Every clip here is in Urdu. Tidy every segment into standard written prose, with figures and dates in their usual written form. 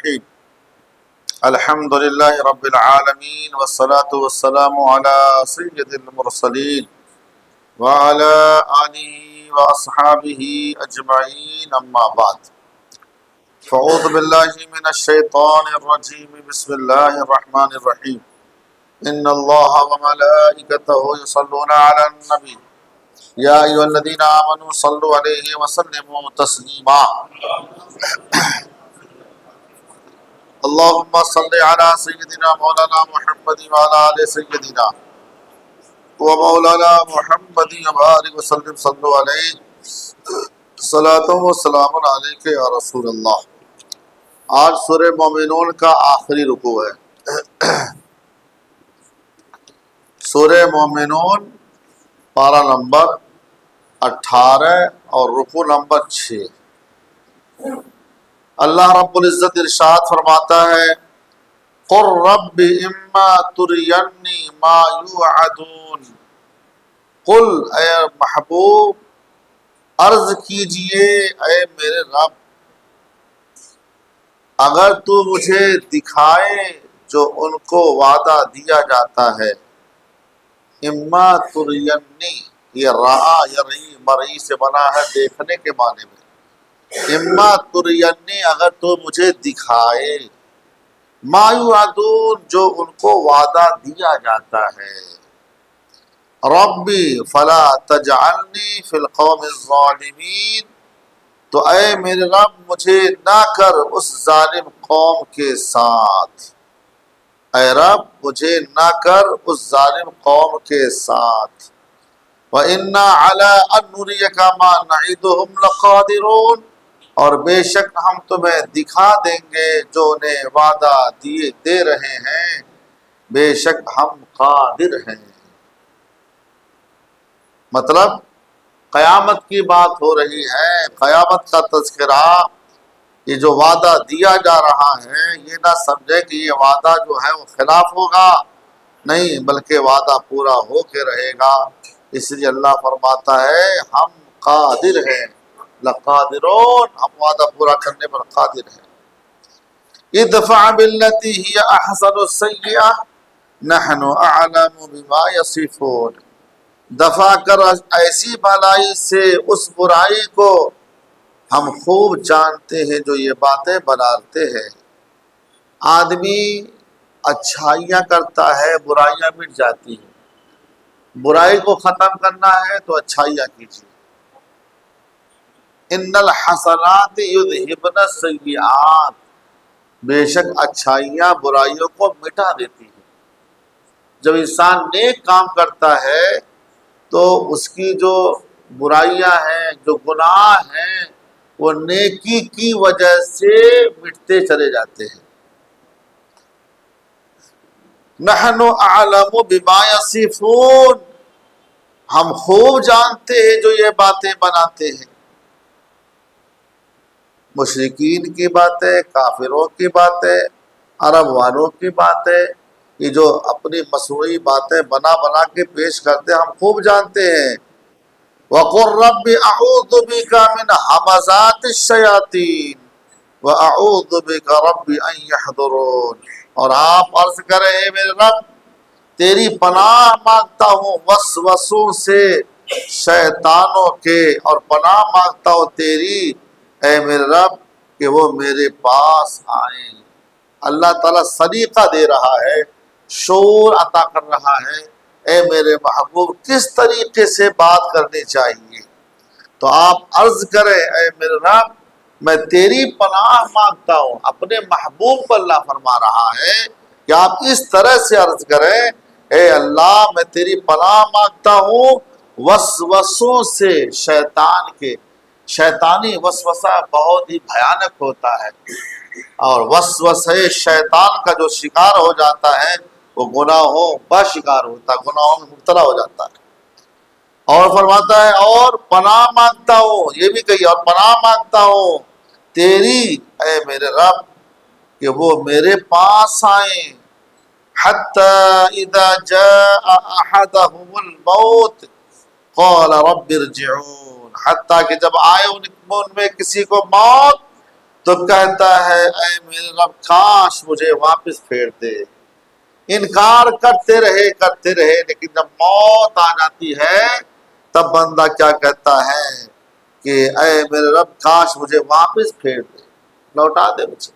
الرحيم الحمد لله رب العالمين والصلاة والسلام على سيد المرسلين وعلى آله وأصحابه أجمعين أما بعد فأعوذ بالله من الشيطان الرجيم بسم الله الرحمن الرحيم إن الله وملائكته يصلون على النبي يا أيها الذين آمنوا صلوا عليه وسلموا تسليما اللهم صل على سيدنا مولانا محمد وعلى آل سيدنا ومولانا محمد وبارك وسلم صلوا عليه صلاة وسلام عليك يا رسول اللہ۔ آج سورہ مومنون کا آخری رکوع ہے۔ سورہ مومنون پارہ نمبر 18 اور رکوع نمبر 6۔ اللہ رب العزت ارشاد فرماتا ہے قُلْ رَبِّ إِمَّا تُرِيَنِّي مَا يُوعَدُونَ، قل اے محبوب عرض کیجئے اے میرے رب اگر تو مجھے دکھائے جو ان کو وعدہ دیا جاتا ہے۔ اما ترینی، یہ رعا یری مرئی سے بنا ہے دیکھنے کے معنی میں۔ اما ترینی، اگر تو مجھے دکھائے، ما یوعدون، جو ان کو وعدہ دیا جاتا ہے۔ ربی فلا تجعلنی فی القوم الظالمین، تو اے میرے رب مجھے نہ کر اس ظالم قوم کے ساتھ، اے رب مجھے نہ کر اس ظالم قوم کے ساتھ۔ وَإِنَّا عَلَىٰ أَن نُرِيَكَ مَا نَعِدُهُمْ لَقَادِرُونَ، اور بے شک ہم تمہیں دکھا دیں گے جو انہیں وعدہ دے رہے ہیں، بے شک ہم قادر ہیں۔ مطلب قیامت کی بات ہو رہی ہے، قیامت کا تذکرہ، یہ جو وعدہ دیا جا رہا ہے یہ نہ سمجھے کہ یہ وعدہ جو ہے وہ خلاف ہوگا، نہیں بلکہ وعدہ پورا ہو کے رہے گا۔ اس لیے اللہ فرماتا ہے ہم قادر ہیں، لقادرون، ہم وعدہ پورا کرنے پر قادر ہیں۔ ادفع باللتی ہی احسن السیئہ نحن اعلم بما یصفون، دفع کر ایسی بھلائی سے اس برائی کو، ہم خوب جانتے ہیں جو یہ باتیں بناتے ہیں۔ آدمی اچھائیاں کرتا ہے برائیاں مٹ جاتی ہیں، برائی کو ختم کرنا ہے تو اچھائیاں کیجیے۔ ان الحسنات یذہبن السیئات، بے شک اچھائیاں برائیوں کو مٹا دیتی ہیں۔ جب انسان نیک کام کرتا ہے تو اس کی جو برائیاں ہیں، جو گناہ ہیں، وہ نیکی کی وجہ سے مٹتے چلے جاتے ہیں۔ نحن اعلم بما یصفون، ہم خوب جانتے ہیں جو یہ باتیں بناتے ہیں۔ مشرکین کی باتیں، کافروں کی باتیں، عرب والوں کی باتیں، یہ جو اپنی مصنوعی باتیں بنا بنا کے پیش کرتے ہیں، ہم خوب جانتے ہیں۔ وَقُلْ رَبِّ أَعُوذُ بِكَ مِنْ ہَمَزَاتِ الشَّيَاطِينِ وَأَعُوذُ بِكَ رَبِّ أَنْ يَحْضُرُونَ، اور آپ عرض کریں اے میرے رب تیری پناہ مانگتا ہوں وسوسوں سے شیطانوں کے، اور پناہ مانگتا ہوں تیری اے میرے رب کہ وہ میرے پاس آئیں۔ اللہ تعالیٰ سلیقہ دے رہا ہے، شعور عطا کر رہا ہے، اے میرے محبوب کس طریقے سے بات کرنی چاہیے۔ تو آپ عرض کریں اے میرے رب میں تیری پناہ مانگتا ہوں، اپنے محبوب کو اللہ فرما رہا ہے کہ آپ اس طرح سے عرض کریں اے اللہ میں تیری پناہ مانگتا ہوں وسوسوں سے شیطان کے۔ شیطانی وسوسہ بہت ہی بھیانک ہوتا ہے، اور وسوسے شیطان کا جو شکار ہو جاتا ہے وہ گناہوں کا شکار ہوتا ہے، گناہوں میں مبتلا ہو جاتا ہے۔ اور فرماتا ہے اور پناہ مانگتا ہوں، یہ بھی کہیے اور پناہ مانگتا ہوں تیری اے میرے رب کہ وہ میرے پاس آئیں۔ حتی اذا جاء احدهم الموت قال رب ارجعون، حتیٰ کہ جب آئے ان میں کسی کو موت تو کہتا ہے اے میرے رب کاش مجھے واپس پھیر دے. انکار کرتے رہے لیکن جب موت آ جاتی ہے تب بندہ کیا کہتا ہے کہ اے میرے رب کاش مجھے واپس پھیر دے، لوٹا دے مجھے.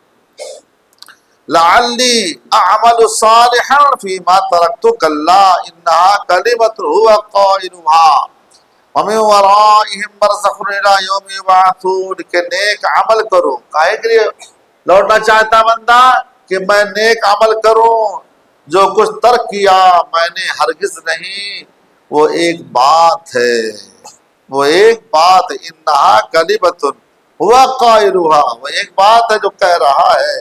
لعلی اعمل صالحا فیما ترکت کلا انہا کلمۃ هو قائلها ومن ورائهم برزخ الى یوم یبعثون، کہ نیک عمل کرو. کاہے کے لیے لوٹنا چاہتا بندہ؟ کہ میں نیک عمل کروں. جو کچھ ترک کیا میں نے ہرگز نہیں، وہ ایک بات ہے، وہ ایک بات، انہا کلمۃ ہوا قائلها، وہ ایک بات ہے جو کہہ رہا ہے.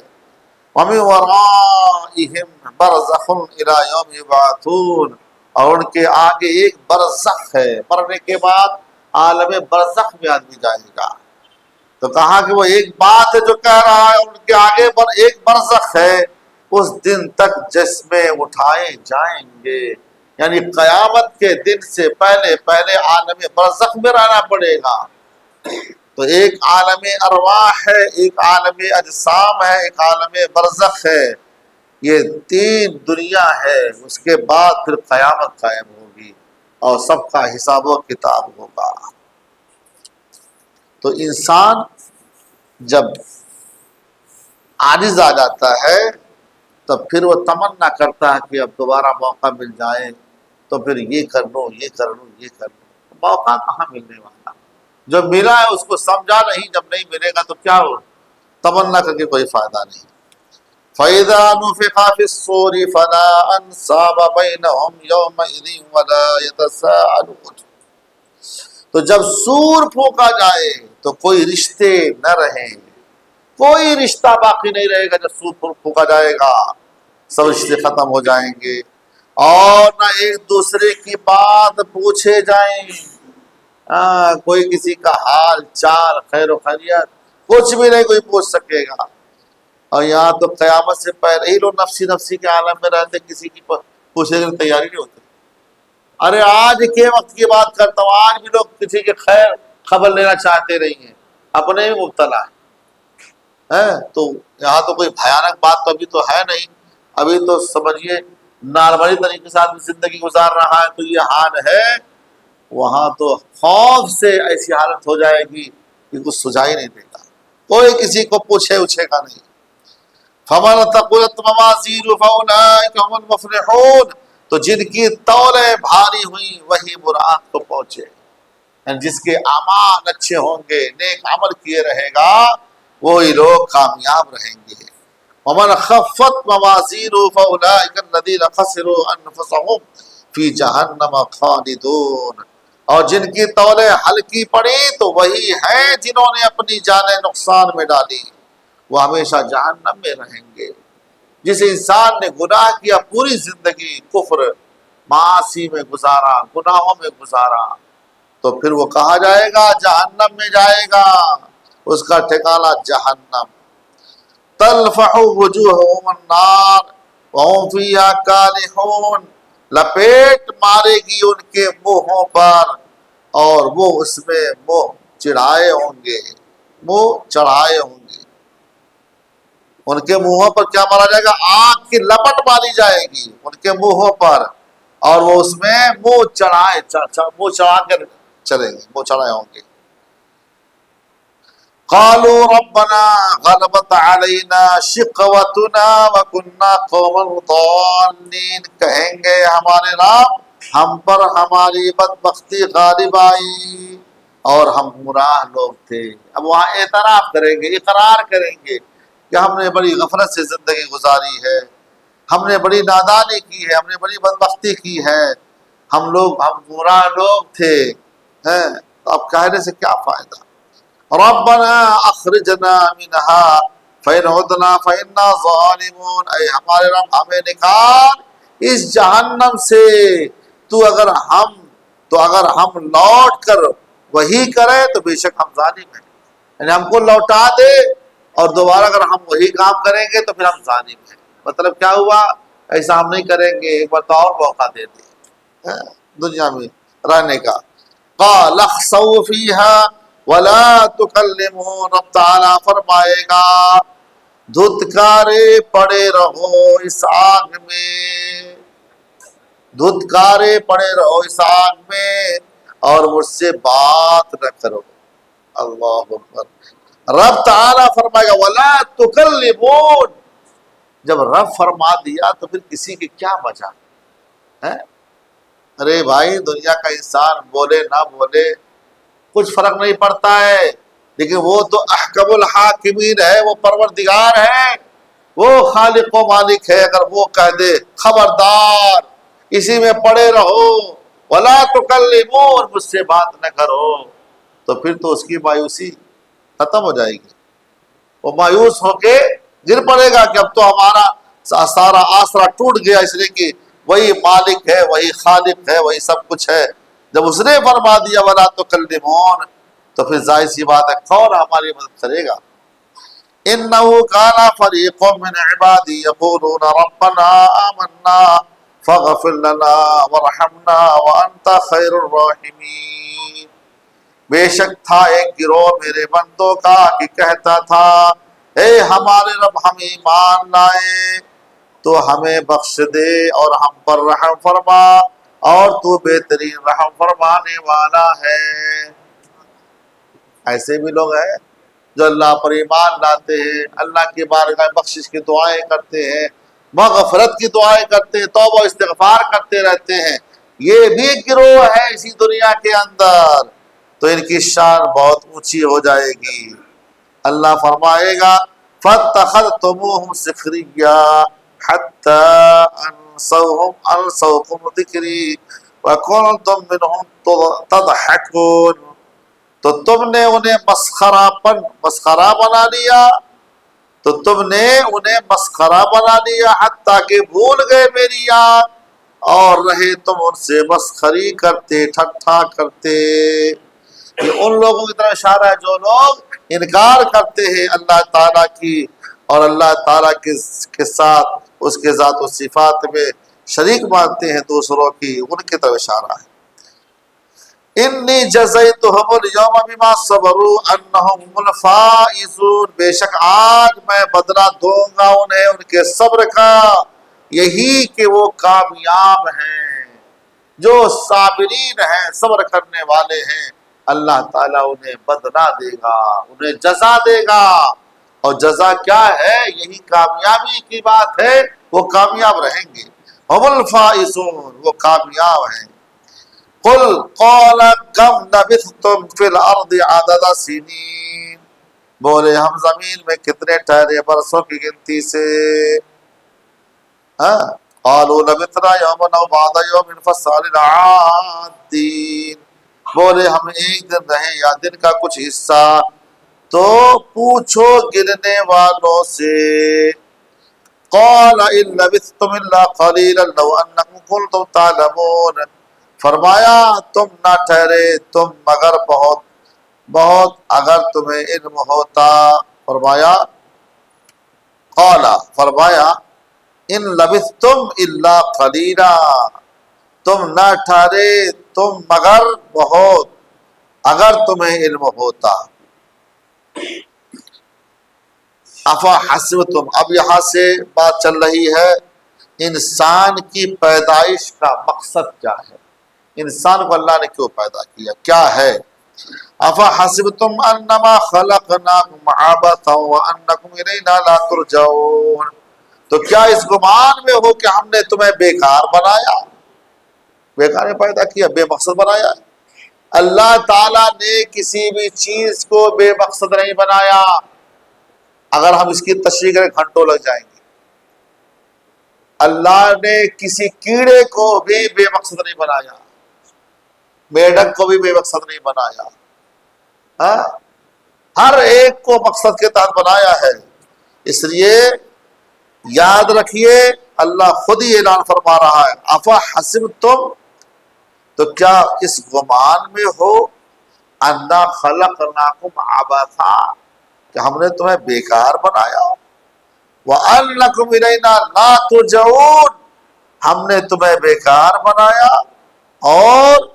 وَمِن وَرَائِهِمْ بَرْزَخٌ إِلَى يَوْمِ يُبْعَثُونَ، اور ان کے آگے ایک برزخ ہے، مرنے کے بعد عالم برزخ میں آدمی جائے گا. تو کہا کہ وہ ایک بات ہے جو کہہ رہا ہے، ان کے آگے پر ایک برزخ ہے، اس دن تک جسمیں اٹھائے جائیں گے. یعنی قیامت کے دن سے پہلے عالم برزخ میں رہنا پڑے گا. تو ایک عالم ارواح ہے، ایک عالم اجسام ہے، ایک عالم برزخ ہے. یہ تین دنیا ہے. اس کے بعد پھر قیامت قائم ہوگی اور سب کا حساب و کتاب ہوگا. تو انسان جب عاجز آ جاتا ہے تو پھر وہ تمنا کرتا ہے کہ اب دوبارہ موقع مل جائے تو پھر یہ کر لوں، یہ کر لوں، یہ کر لوں. موقع کہاں ملنے والا؟ جو ملا ہے اس کو سمجھا نہیں، جب نہیں ملے گا تو کیا ہو؟ تمنا کر کے کوئی فائدہ نہیں. فَإِذَا نُفِخَ فِي الصُّورِ فَلَا أَنْسَابَ بَيْنَهُمْ يَوْمَئِذٍ وَلَا يَتَسَاءَلُونَ، تو جب سور پھونکا جائے تو کوئی رشتے نہ رہیں، کوئی رشتہ باقی نہیں رہے گا. جب سور پھونکا جائے گا سب رشتے ختم ہو جائیں گے اور نہ ایک دوسرے کی بات پوچھے جائیں. کوئی کسی کا حال چال خیر و خیریت کچھ بھی نہیں کوئی پوچھ سکے گا. اور یہاں تو قیامت سے پہلے ہی لوگ نفسی نفسی کے عالم میں رہتے، کسی کی پوچھنے کی تیاری نہیں ہوتی. ارے آج کے وقت کی بات کرتا ہوں، آج بھی لوگ کسی کے خیر خبر لینا چاہتے نہیں ہیں، اپنے بھی مبتلا ہے. تو یہاں تو کوئی بھیانک بات تو ابھی تو ہے نہیں. ابھی تو سمجھیے نارملی طریقے سے آدمی زندگی گزار رہا ہے. تو یہ حال ہے، وہاں تو خوف سے ایسی حالت ہو جائے گی کہ کچھ سجائی نہیں دے گا، کوئی کسی کو پوچھے اچھے گا نہیں. فَمَنْ ثَقُلَتْ مَوَازِينُهُ فَأُولَٰئِكَ هُمُ الْمُفْلِحُونَ، تو جن کی تولیں بھاری ہوئی وہی مراد کو پہنچے. یعنی جس کے اعمال اچھے ہوں گے، نیک عمل کیے رہے گا، وہی لوگ کامیاب رہیں گے. وَمَنْ خَفَّتْ مَوَازِينُهُ فَأُولَٰئِكَ الَّذِينَ خَسِرُوا أَنفُسَهُمْ فِي جَهَنَّمَ خَالِدُونَ، اور جن کی تولیں ہلکی پڑی تو وہی ہیں جنہوں نے اپنی جانیں نقصان میں ڈالی، وہ ہمیشہ جہنم میں رہیں گے. جس انسان نے گناہ کیا، پوری زندگی کفر معاصی میں گزارا، گناہوں میں گزارا، تو پھر وہ کہا جائے گا جہنم میں جائے گا، اس کا ٹھکانہ جہنم. تلفح وجوہہم النار وہم فیہا کالحون، لپیٹ مارے گی ان کے منہوں پر اور وہ اس میں منہ چڑھائے ہوں گے، منہ چڑھائے ہوں گے. ان کے منہوں پر کیا مارا جائے گا؟ آگ کی لپٹ ماری جائے گی ان کے منہوں پر، اور وہ اس میں منہ چڑھا کر چلیں گے، منہ چڑھائے ہوں گے. قالوا ربنا غلبت علينا شقوتنا وكنا قوما ضالين، کہیں گے ہمارے رب ہم پر ہماری بدبختی غالب آئی اور ہم گمراہ لوگ تھے. اب وہاں اعتراف کریں گے، اقرار کریں گے کہ ہم نے بڑی غفلت سے زندگی گزاری ہے، ہم نے بڑی نادانی کی ہے، ہم نے بڑی بدبختی کی ہے، ہم گمراہ لوگ تھے. تو اب کہنے سے کیا فائدہ؟ ربنا اخرجنا منها فإن عدنا فإنا ظالمون، اے ہمارے رب ہمیں نکال اس جہنم سے، اگر ہم لوٹ کر وہی کریں تو بے شک ہم ظالم ہیں. یعنی ہم کو لوٹا دے اور دوبارہ اگر ہم وہی کام کریں گے تو پھر ہم ظالم ہیں. مطلب کیا ہوا؟ ایسا ہم نہیں کریں گے، ایک بار تو اور موقع دے دیں دنیا میں رہنے کا. قال اخسؤوا فيها ولا تکلمون، رب تعالیٰ فرمائے گا دھتکارے پڑے رہو اس آگ میں، دھتکارے پڑے رہو اس آگ میں اور مجھ سے بات نہ کرو۔ اللہ اکبر۔ رب تعالیٰ فرمائے گا ولا تکلمون، جب رب فرما دیا تو پھر کسی کی کیا وجہ ہے؟ ارے بھائی دنیا کا انسان بولے نہ بولے کچھ فرق نہیں پڑتا ہے، لیکن وہ تو احکم الحاکمین ہے، وہ پروردگار ہے، وہ خالق و مالک ہے۔ اگر وہ کہہ دے خبردار اسی میں پڑے رہو، ولا تکلمون، مجھ سے بات نہ کرو، تو پھر تو اس کی مایوسی ختم ہو جائے گی، وہ مایوس ہو کے گر پڑے گا کہ اب تو ہمارا سارا آسرا ٹوٹ گیا، اس لیے کہ وہی مالک ہے، وہی خالق ہے، وہی سب کچھ ہے۔ جب اس نے فرما دیا ولا تکلمون، تو پھر ظاہر سی بات ہے کون ہماری مدد کرے گا؟ انه كان فريق من عبادي يقولون ربنا آمنا فاغفر لنا وارحمنا وانت خیر الراحمین، بے شک تھا ایک گروہ میرے بندوں کا کہ کہتا تھا اے ہمارے رب ہم ایمان لائے تو ہمیں بخش دے اور ہم پر رحم فرما، اور تو بہترین رحم فرمانے والا ہے۔ ایسے بھی لوگ ہیں جو اللہ پر ایمان لاتے ہیں، اللہ کی بارگاہ میں بخشش کی دعائیں کرتے ہیں، مغفرت کی دعائیں کرتے ہیں، توبہ استغفار کرتے رہتے ہیں، یہ بھی ایک گروہ ہے اسی دنیا کے اندر، تو ان کی شان بہت اونچی ہو جائے گی۔ اللہ فرمائے گا فَاتَّخَذْتُمُوهُمْ سِخْرِيًّا حَتَّىٰ أَنسَوْكُمْ ذِكْرِي وَكُنْتُمْ مِنْهُمْ تَضْحَكُونَ، تو تم نے انہیں مسخرہ بنا لیا، تو تم نے انہیں مسخرہ بنا لیا حتیٰ کہ بھول گئے میری یاد، اور رہے تم ان سے مسخری کرتے، ٹھٹھا کرتے۔ یہ ان لوگوں کی طرف اشارہ ہے جو لوگ انکار کرتے ہیں اللہ تعالیٰ کی اور اللہ تعالیٰ کے ساتھ اس کے ذات و صفات میں شریک مانتے ہیں دوسروں کی، ان کی طرف اشارہ ہے۔ انی جزیتہم اليوم بما صبروا انہم هم الفائزون، بے شک آج میں بدلہ دوں گا انہیں ان کے صبر کا، یہی کہ وہ کامیاب ہیں، جو صابرین ہیں، صبر کرنے والے ہیں، اللہ تعالیٰ انہیں بدلہ دے گا، انہیں جزا دے گا، اور جزا کیا ہے؟ یہی کامیابی کی بات ہے، وہ کامیاب رہیں گے، هم الفائزون، وہ کامیاب ہیں۔ قل قال کم لبثتم فی الارض عدد سنین، بولے ہم زمین میں کتنے ٹھہرے برسوں کی گنتی سے؟ قالوا لبثنا یوما او بعض یوم فاسأل العادین، بولے ہم ایک دن رہے یا دن کا کچھ حصہ، تو پوچھو گرنے والوں سے۔ قال ان لبثتم الا قلیلا لو انکم کنتم تعلمون، فرمایا تم نہ ٹھہرے تم مگر بہت بہت اگر تمہیں علم ہوتا۔ فرمایا قالا، فرمایا ان لبثتم الا قلیلا، تم نہ ٹھہرے تم مگر بہت اگر تمہیں علم ہوتا۔ افا حسبتم، اب یہاں سے بات چل رہی ہے انسان کی پیدائش کا مقصد کیا ہے، انسان کو اللہ نے کیوں پیدا کیا، کیا ہے؟ افحسبتم انما خلقناکم عبثا وانکم الینا لا ترجعون، تو کیا اس گمان میں ہو کہ ہم نے تمہیں بیکار بنایا، بیکار پیدا کیا، بے مقصد بنایا؟ اللہ تعالیٰ نے کسی بھی چیز کو بے مقصد نہیں بنایا، اگر ہم اس کی تشریح کریں گھنٹوں لگ جائیں گے۔ اللہ نے کسی کیڑے کو بھی بے مقصد نہیں بنایا، میڈک کو بھی بے مقصد نہیں بنایا، ہر ایک کو مقصد کے تحت بنایا ہے۔ اس لیے یاد رکھیے اللہ خود ہی اعلان فرما رہا ہے افحسبتم، تو کیا اس گمان میں ہو انا خلقناکم عبثا، کہ ہم نے تمہیں بیکار بنایا، وانکم الینا لا ترجعون، ہم نے تمہیں بیکار بنایا اور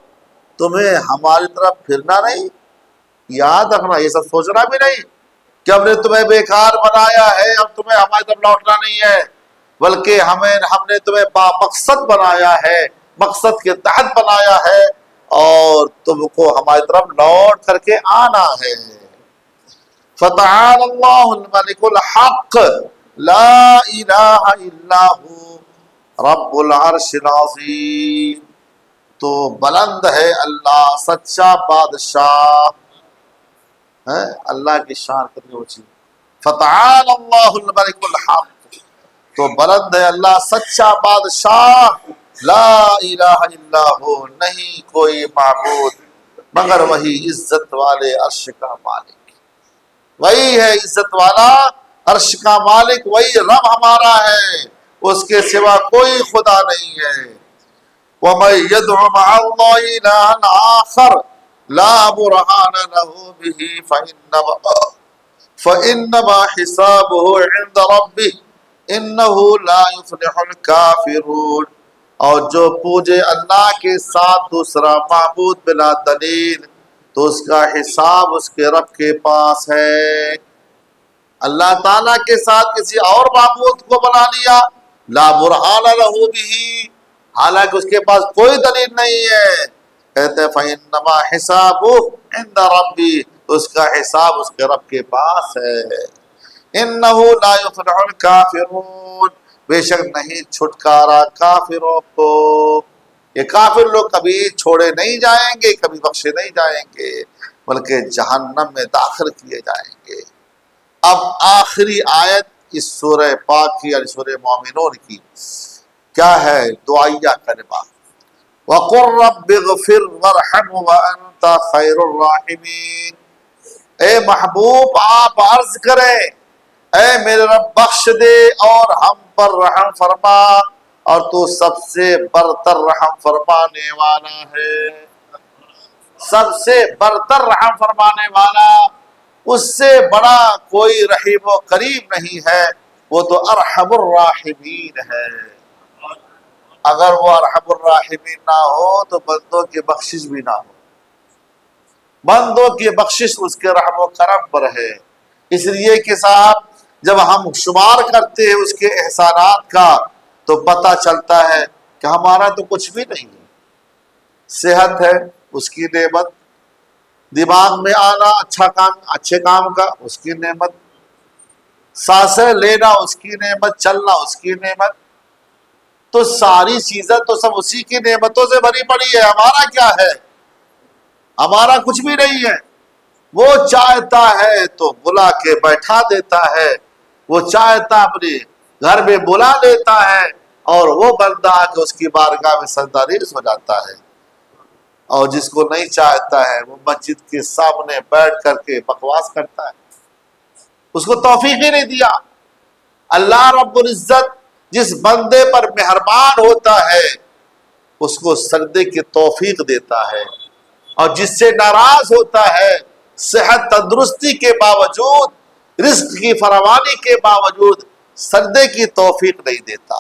تمہیں ہماری طرف پھرنا نہیں۔ یاد رکھنا، یہ سب سوچنا بھی نہیں کہ ہم نے تمہیں بیکار بنایا ہے، اب تمہیں ہماری طرف لوٹنا نہیں ہے، بلکہ ہم نے تمہیں با مقصد بنایا ہے، مقصد کے تحت بنایا ہے، اور تم کو ہماری طرف لوٹ کر کے آنا ہے۔ فتعال اللہ الملک الحق لا الہ الا ہو رب العرش العظیم، تو بلند ہے اللہ سچا بادشاہ ہے، اللہ کی شان کتنی اونچی۔ فتعال اللہ الملک الحق، تو بلند ہے اللہ سچا بادشاہ، لا الہ الا ہو، نہیں کوئی معبود مگر وہی عزت والے عرش کا مالک، وہی ہے عزت والا عرش کا مالک، وہی رب ہمارا ہے، اس کے سوا کوئی خدا نہیں ہے۔ وَمَن يَدْعُ مَعَ اللَّهِ إِلَٰهًا آخَرَ لَا بُرْهَانَ لَهُ بِهِ فَإِنَّمَا حِسَابُهُ عِندَ رَبِّهِ إِنَّهُ لَا يُفْلِحُ الْكَافِرُونَ، اور جو پوجے اللہ کے ساتھ دوسرا معبود بلا دلیل، تو اس کا حساب اس کے رب کے پاس ہے۔ اللہ تعالیٰ کے ساتھ کسی اور معبود کو بنا لیا، لا برہان لہ بہ، حالانکہ اس کے پاس کوئی دلیل نہیں ہے، کہتے ہیں فإنما حسابہ عند ربی، اس کا حساب اس کے رب کے پاس ہے۔ انہ لا یفلح الکافرون، بے شک نہیں چھٹکارا کافروں کو، یہ کافر لوگ کبھی چھوڑے نہیں جائیں گے، کبھی بخشے نہیں جائیں گے، بلکہ جہنم میں داخل کیے جائیں گے۔ اب آخری آیت اس سورہ پاک کی، یعنی سورہ مومنون کی، کیا ہے؟ دعائیہ کلمہ، وَقُلْ رَبِّ اغْفِرْ وَارْحَمْ وَأَنْتَ خَيْرُ الرَّاحِمِينَ، اے محبوب آپ عرض کریں، اے میرے رب بخش دے اور ہم پر رحم فرما، اور تو سب سے برتر رحم فرمانے والا ہے، سب سے برتر رحم فرمانے والا، اس سے بڑا کوئی رحیم و کریم نہیں ہے، وہ تو ارحم الراحمین ہے۔ اگر وہ ارحم الراحمین نہ ہو تو بندوں کی بخشش بھی نہ ہو، بندوں کی بخشش اس کے رحم و کرم پر ہے۔ اس لیے کہ صاحب جب ہم شمار کرتے ہیں اس کے احسانات کا تو پتہ چلتا ہے کہ ہمارا تو کچھ بھی نہیں ہے۔ صحت ہے اس کی نعمت، دماغ میں آنا اچھا کام، اچھے کام کا اس کی نعمت، سانسیں لینا اس کی نعمت، چلنا اس کی نعمت، تو ساری چیزیں تو سب اسی کی نعمتوں سے بھری پڑی ہے۔ ہمارا کیا ہے؟ ہمارا کچھ بھی نہیں ہے۔ وہ چاہتا ہے تو بلا کے بیٹھا دیتا ہے، وہ چاہتا اپنے گھر میں بلا لیتا ہے، اور وہ بندہ آ کے اس کی بارگاہ میں سجدہ ریز ہو جاتا ہے، اور جس کو نہیں چاہتا ہے وہ مسجد کے سامنے بیٹھ کر کے بکواس کرتا ہے، اس کو توفیق ہی نہیں دیا۔ اللہ رب العزت جس بندے پر مہربان ہوتا ہے اس کو سجدے کی توفیق دیتا ہے، اور جس سے ناراض ہوتا ہے صحت تندرستی کے باوجود، رزق کی فراوانی کے باوجود سجدے کی توفیق نہیں دیتا،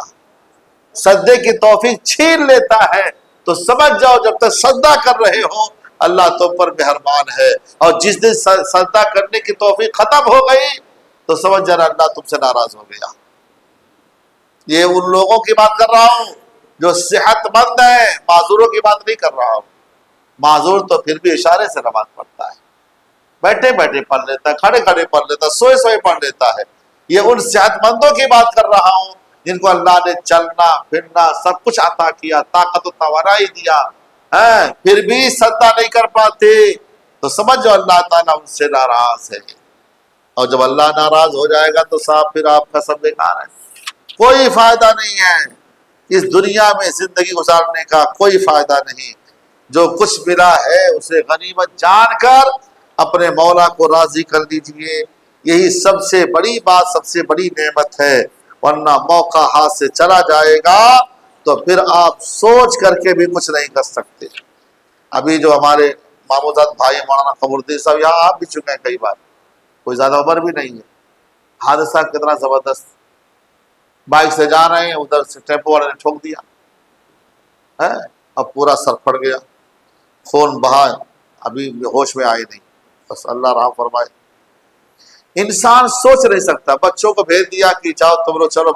سجدے کی توفیق چھین لیتا ہے، تو سمجھ جاؤ جب تک سجدہ کر رہے ہو اللہ تم پر مہربان ہے، اور جس دن سجدہ کرنے کی توفیق ختم ہو گئی تو سمجھ جانا اللہ تم سے ناراض ہو گیا۔ یہ ان لوگوں کی بات کر رہا ہوں جو صحت مند ہیں، معذوروں کی بات نہیں کر رہا ہوں۔ معذور تو پھر بھی اشارے سے نماز پڑھتا ہے، بیٹھے بیٹھے پڑھ لیتا ہے، کھڑے کھڑے پڑھ لیتا ہے، سوئے سوئے پڑھ لیتا ہے۔ یہ ان صحت مندوں کی بات کر رہا ہوں جن کو اللہ نے چلنا پھرنا سب کچھ عطا کیا، طاقت و توانائی دیا ہے، پھر بھی سجدہ نہیں کر پاتے، تو سمجھ جاؤ اللہ تعالیٰ ان سے ناراض ہے، اور جب اللہ ناراض ہو جائے گا تو صاحب پھر آپ کا سب بیکار ہے، کوئی فائدہ نہیں ہے اس دنیا میں زندگی گزارنے کا، کوئی فائدہ نہیں۔ جو کچھ ملا ہے اسے غنیمت جان کر اپنے مولا کو راضی کر لیجئے، یہی سب سے بڑی بات، سب سے بڑی نعمت ہے، ورنہ موقع ہاتھ سے چلا جائے گا تو پھر آپ سوچ کر کے بھی کچھ نہیں کر سکتے۔ ابھی جو ہمارے ماموزاد بھائی مولانا قمردین صاحب یہاں آپ بھی چکے ہیں کئی بار، کوئی زیادہ عمر بھی نہیں ہے، حادثہ کتنا زبردست، بائک سے جا رہے ہیں ادھر سے ٹیمپو والے نے ٹھوک دیا ہے، اب پورا سر پھٹ گیا، خون بہا، ابھی ہوش میں آئے نہیں، بس اللہ رحم فرمائے. انسان سوچ نہیں سکتا. بچوں کو بھیج دیا کہ جاؤ تم لوگ چلو